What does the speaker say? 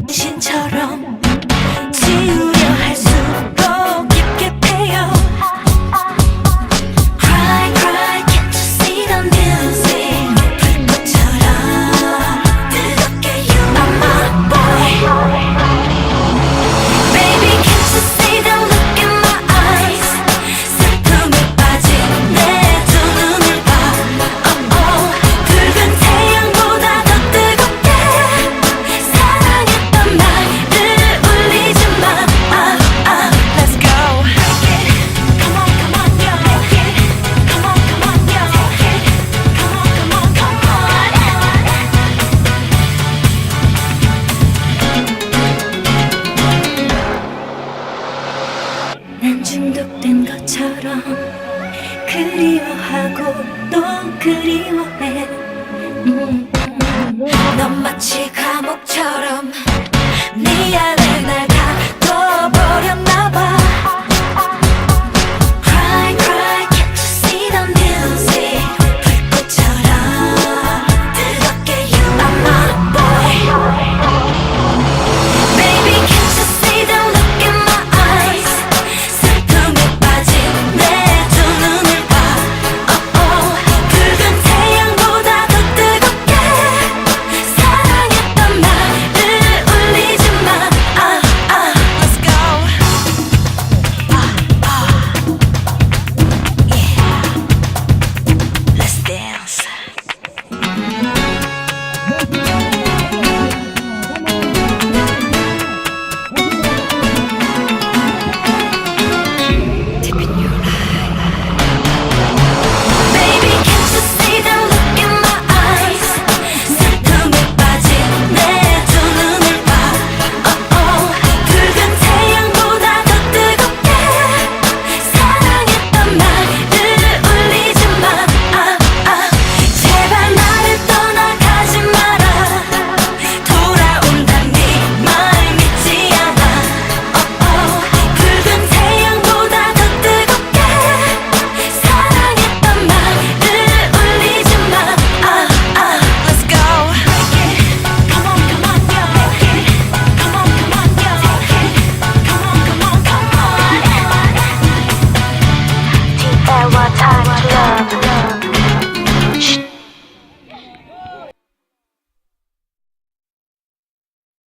신처럼 지우려 할수록 깊게 패여. Cry cry can't you see the music. 불꽃처럼 뜨겁게 you are my boy. Baby can't you see the look in my eyes. 슬픔에 빠진 내 두 눈을 봐. Oh oh 붉은 태양보다 더 뜨겁게 사랑했던 나를 울리지 마. Let's go. Come on come on yo. Come on come on yo. Come on come on come on. 난 중독된 것처럼 그리워하고 또 그리워해.